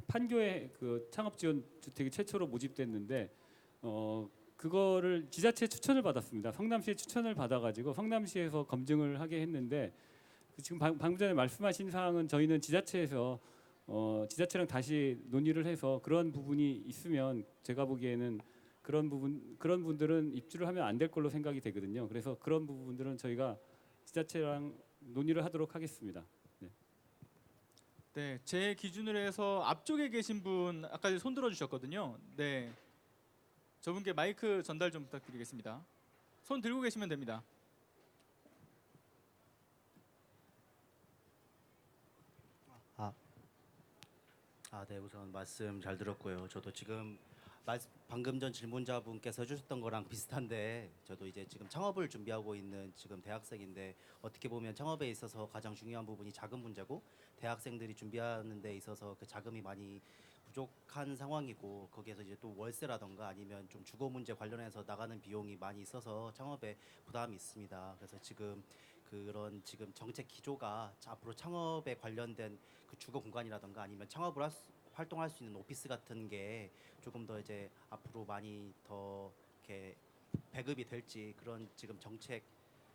[SPEAKER 3] 판교에 그 창업 지원 주택이 최초로 모집됐는데 그거를 지자체 추천을 받았습니다. 성남시의 추천을 받아가지고 성남시에서 검증을 하게 했는데 지금 방금 전에 말씀하신 사항은 저희는 지자체에서 지자체랑 다시 논의를 해서 그런 부분이 있으면 제가 보기에는 그런 분들은 입주를 하면 안 될 걸로 생각이 되거든요. 그래서 그런 부분들은 저희가 지자체랑 논의를 하도록 하겠습니다. 네.
[SPEAKER 2] 네, 제 기준으로 해서 앞쪽에 계신 분 아까 손 들어주셨거든요. 네, 저분께 마이크 전달 좀 부탁드리겠습니다. 손 들고 계시면 됩니다.
[SPEAKER 12] 네, 우선 말씀 잘 들었고요. 저도 지금 방금 전 질문자분께서 해주셨던 거랑 비슷한데 저도 이제 지금 창업을 준비하고 있는 지금 대학생인데 어떻게 보면 창업에 있어서 가장 중요한 부분이 자금 문제고 대학생들이 준비하는 데 있어서 그 자금이 많이 부족한 상황이고 거기에서 이제 또 월세라던가 아니면 좀 주거 문제 관련해서 나가는 비용이 많이 있어서 창업에 부담이 있습니다. 그래서 지금 그런 지금 정책 기조가 앞으로 창업에 관련된 그 주거 공간이라던가 아니면 창업을 활동할 수 있는 오피스 같은 게 조금 더 이제 앞으로 많이 더 이렇게 배급이 될지 그런 지금 정책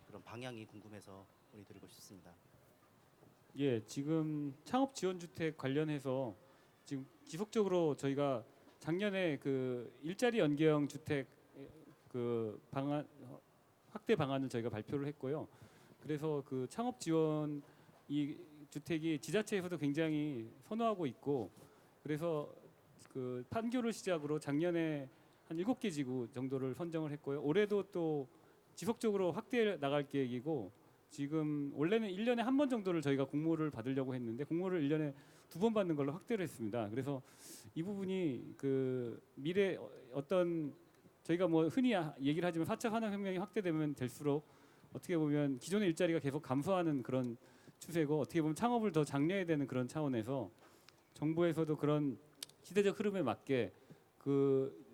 [SPEAKER 12] 그런 방향이 궁금해서 문의드리고 싶습니다.
[SPEAKER 3] 예, 지금 창업 지원 주택 관련해서 지금 지속적으로 저희가 작년에 그 일자리 연계형 주택 그 방안 확대 방안을 저희가 발표를 했고요. 그래서 그 창업 지원 이 주택이 지자체에서도 굉장히 선호하고 있고, 그래서 그 판교를 시작으로 작년에 한 7개 지구 정도를 선정을 했고요. 올해도 또 지속적으로 확대해 나갈 계획이고, 지금 원래는 1년에 한 번 정도를 저희가 공모를 받으려고 했는데 공모를 1년에 2번 받는 걸로 확대를 했습니다. 그래서 이 부분이 그 미래 어떤 저희가 뭐 흔히 얘기를 하지만 4차 산업혁명이 확대되면 될수록 어떻게 보면 기존의 일자리가 계속 감소하는 그런 추세고, 어떻게 보면 창업을 더 장려해야 되는 그런 차원에서 정부에서도 그런 시대적 흐름에 맞게 그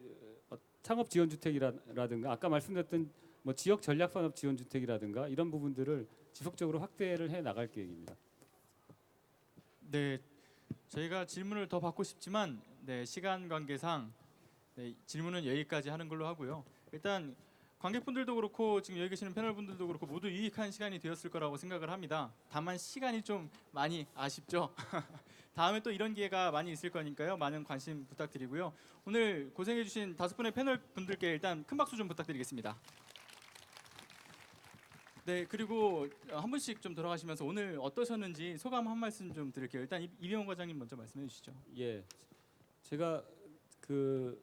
[SPEAKER 3] 창업 지원 주택이라든가 아까 말씀드렸던 뭐 지역 전략 산업 지원 주택이라든가 이런 부분들을 지속적으로 확대를 해 나갈 계획입니다.
[SPEAKER 2] 네, 저희가 질문을 더 받고 싶지만 시간 관계상 질문은 여기까지 하는 걸로 하고요. 일단 관객분들도 그렇고 지금 여기 계시는 패널분들도 그렇고 모두 유익한 시간이 되었을 거라고 생각을 합니다. 다만 시간이 좀 많이 아쉽죠. 다음에 또 이런 기회가 많이 있을 거니까요. 많은 관심 부탁드리고요. 오늘 고생해주신 5분의 패널 분들께 일단 큰 박수 좀 부탁드리겠습니다. 네, 그리고 한 분씩 좀 돌아가시면서 오늘 어떠셨는지 소감 한 말씀 좀 드릴게요. 일단 이병헌 과장님 먼저 말씀해 주시죠.
[SPEAKER 3] 예, 제가 그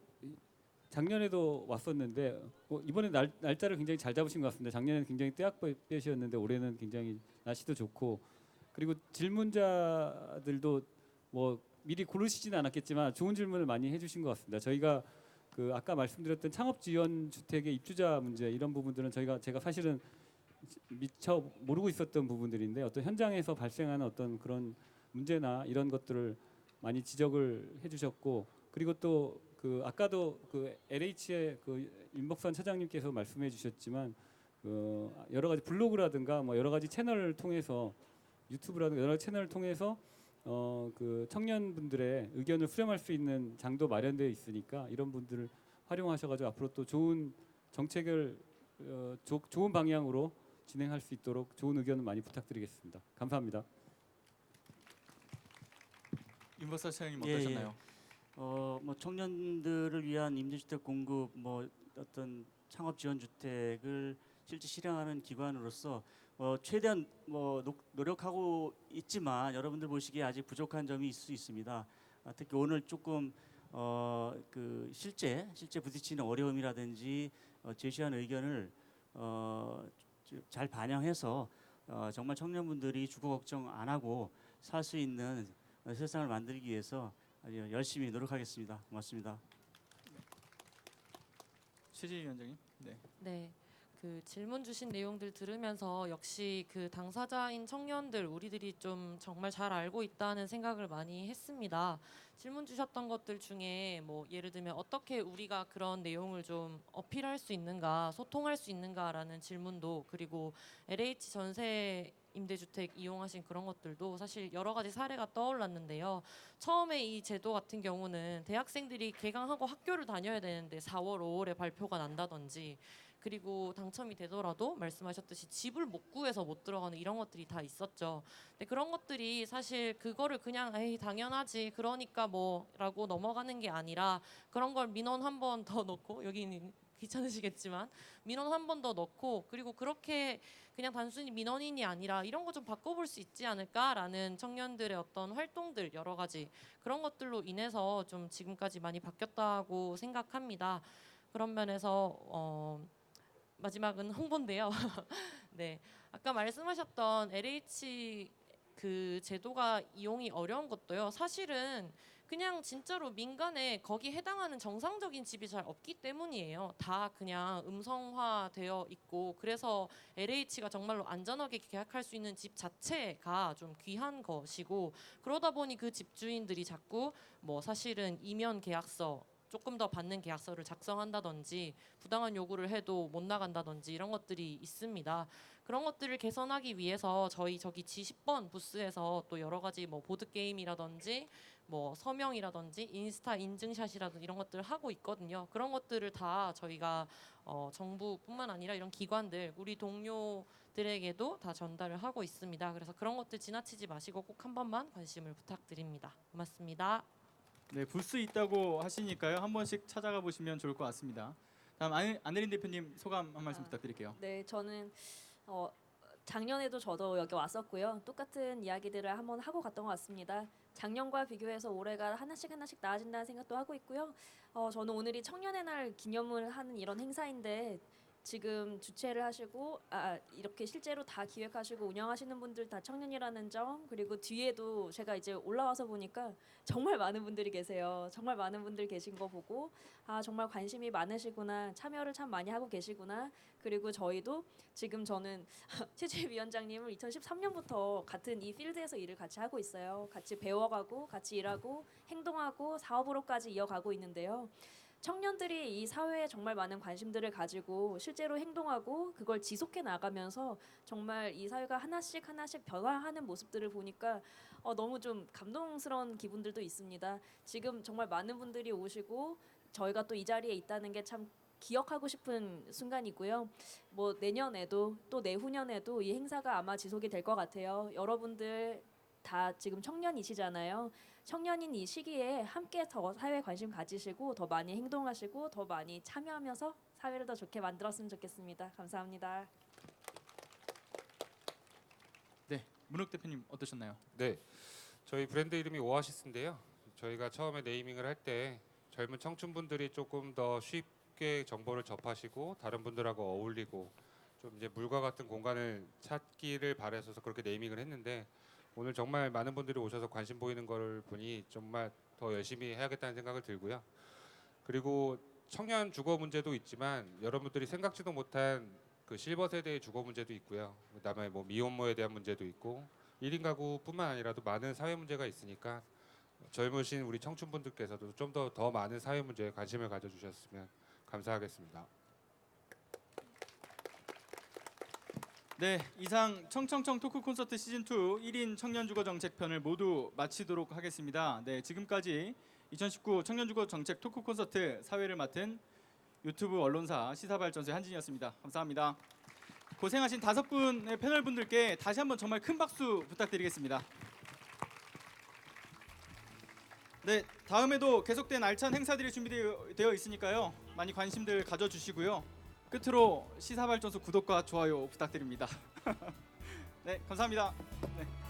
[SPEAKER 3] 작년에도 왔었는데 이번에 날짜를 굉장히 잘 잡으신 것 같습니다. 작년에는 굉장히 때학볕이었는데 올해는 굉장히 날씨도 좋고, 그리고 질문자들도 뭐 미리 고르시지는 않았겠지만 좋은 질문을 많이 해주신 것 같습니다. 저희가 그 아까 말씀드렸던 창업 지원 주택의 입주자 문제 이런 부분들은 제가 사실은 미처 모르고 있었던 부분들인데 어떤 현장에서 발생하는 어떤 그런 문제나 이런 것들을 많이 지적을 해주셨고, 그리고 또 그 아까도 그 LH의 그 임복선 차장님께서 말씀해 주셨지만 여러 가지 블로그라든가 뭐 여러 가지 채널을 통해서 유튜브라든가 여러 가지 채널을 통해서 그 청년분들의 의견을 수렴할 수 있는 장도 마련되어 있으니까 이런 분들을 활용하셔가지고 앞으로 또 좋은 정책을 좋은 방향으로 진행할 수 있도록 좋은 의견을 많이 부탁드리겠습니다. 감사합니다.
[SPEAKER 2] 임박사 차장님
[SPEAKER 4] 예,
[SPEAKER 2] 어떠셨나요?
[SPEAKER 4] 뭐 청년들을 위한 임대주택 공급, 뭐 어떤 창업 지원 주택을 실제 실행하는 기관으로서 최대한 뭐 노력하고 있지만 여러분들 보시기에 아직 부족한 점이 있을 수 있습니다. 특히 오늘 조금 그 실제 부딪히는 어려움이라든지 제시한 의견을 잘 반영해서 정말 청년분들이 주거 걱정 안 하고 살 수 있는 세상을 만들기 위해서 아주 열심히 노력하겠습니다. 고맙습니다.
[SPEAKER 2] 최지희 위원장님. 네.
[SPEAKER 7] 네. 그 질문 주신 내용들 들으면서 역시 그 당사자인 청년들 우리들이 좀 정말 잘 알고 있다는 생각을 많이 했습니다. 질문 주셨던 것들 중에 뭐 예를 들면 어떻게 우리가 그런 내용을 좀 어필할 수 있는가, 소통할 수 있는가라는 질문도, 그리고 LH 전세 임대주택 이용하신 그런 것들도 사실 여러 가지 사례가 떠올랐는데요. 처음에 이 제도 같은 경우는 대학생들이 개강하고 학교를 다녀야 되는데 4월, 5월에 발표가 난다든지, 그리고 당첨이 되더라도 말씀하셨듯이 집을 못 구해서 못 들어가는 이런 것들이 다 있었죠. 근데 그런 것들이 사실 그거를 그냥 에이 당연하지 그러니까 뭐라고 넘어가는 게 아니라 그런 걸 민원 한 번 더 넣고, 여기는 귀찮으시겠지만 민원 한 번 더 넣고, 그리고 그렇게 그냥 단순히 민원인이 아니라 이런 거 좀 바꿔볼 수 있지 않을까라는 청년들의 어떤 활동들 여러 가지 그런 것들로 인해서 좀 지금까지 많이 바뀌었다고 생각합니다. 그런 면에서 마지막은 홍보인데요. 네, 아까 말씀하셨던 LH 그 제도가 이용이 어려운 것도요. 사실은 그냥 진짜로 민간에 거기 해당하는 정상적인 집이 잘 없기 때문이에요. 다 그냥 음성화되어 있고, 그래서 LH가 정말로 안전하게 계약할 수 있는 집 자체가 좀 귀한 것이고, 그러다 보니 그 집주인들이 자꾸 뭐 사실은 이면 계약서 조금 더 받는 계약서를 작성한다든지 부당한 요구를 해도 못 나간다든지 이런 것들이 있습니다. 그런 것들을 개선하기 위해서 저희 저기 G10번 부스에서 또 여러 가지 뭐 보드 게임이라든지 뭐 서명이라든지 인스타 인증샷이라든지 이런 것들을 하고 있거든요. 그런 것들을 다 저희가 정부뿐만 아니라 이런 기관들 우리 동료들에게도 다 전달을 하고 있습니다. 그래서 그런 것들 지나치지 마시고 꼭 한 번만 관심을 부탁드립니다. 고맙습니다.
[SPEAKER 2] 네, 부스 있다고 하시니까요. 한 번씩 찾아가 보시면 좋을 것 같습니다. 다음 안혜린 대표님 소감 한 말씀 부탁드릴게요.
[SPEAKER 5] 네, 저는 작년에도 저도 여기 왔었고요. 똑같은 이야기들을 한번 하고 갔던 것 같습니다. 작년과 비교해서 올해가 하나씩 나아진다는 생각도 하고 있고요. 저는 오늘이 청년의 날 기념을 하는 이런 행사인데 지금 주최를 하시고 이렇게 실제로 다 기획하시고 운영하시는 분들 다 청년이라는 점, 그리고 뒤에도 제가 이제 올라와서 보니까 정말 많은 분들이 계세요. 정말 많은 분들 계신 거 보고 정말 관심이 많으시구나, 참여를 참 많이 하고 계시구나. 그리고 저희도 지금 저는 최재위원장님을 2013년부터 같은 이 필드에서 일을 같이 하고 있어요. 같이 배워가고 같이 일하고 행동하고 사업으로까지 이어가고 있는데요. 청년들이 이 사회에 정말 많은 관심들을 가지고 실제로 행동하고 그걸 지속해 나가면서 정말 이 사회가 하나씩 변화하는 모습들을 보니까 너무 좀 감동스러운 기분들도 있습니다. 지금 정말 많은 분들이 오시고 저희가 또 이 자리에 있다는 게 참 기억하고 싶은 순간이고요. 뭐 내년에도 또 내후년에도 이 행사가 아마 지속이 될 것 같아요. 여러분들 다 지금 청년이시잖아요. 청년인 이 시기에 함께 더 사회에 관심 가지시고 더 많이 행동하시고 더 많이 참여하면서 사회를 더 좋게 만들었으면 좋겠습니다. 감사합니다.
[SPEAKER 2] 네, 문욱 대표님 어떠셨나요?
[SPEAKER 6] 네, 저희 브랜드 이름이 오아시스인데요. 저희가 처음에 네이밍을 할 때 젊은 청춘분들이 조금 더 쉽게 정보를 접하시고 다른 분들하고 어울리고 좀 이제 물과 같은 공간을 찾기를 바라서 그렇게 네이밍을 했는데 오늘 정말 많은 분들이 오셔서 관심 보이는 걸 보니 정말 더 열심히 해야겠다는 생각을 들고요. 그리고 청년 주거 문제도 있지만 여러분들이 생각지도 못한 그 실버 세대의 주거 문제도 있고요. 그다음에 뭐 미혼모에 대한 문제도 있고 1인 가구뿐만 아니라도 많은 사회 문제가 있으니까 젊으신 우리 청춘분들께서도 좀 더 많은 사회 문제에 관심을 가져주셨으면 감사하겠습니다.
[SPEAKER 2] 네, 이상 청청청 토크 콘서트 시즌 2 1인 청년 주거 정책 편을 모두 마치도록 하겠습니다. 네, 지금까지 2019 청년 주거 정책 토크 콘서트 사회를 맡은 유튜브 언론사 시사발전소의 한진이었습니다. 감사합니다. 고생하신 5분의 패널 분들께 다시 한번 정말 큰 박수 부탁드리겠습니다. 네, 다음에도 계속된 알찬 행사들이 준비되어 있으니까요. 많이 관심들 가져주시고요. 끝으로 시사발전소 구독과 좋아요 부탁드립니다. 네, 감사합니다. 네.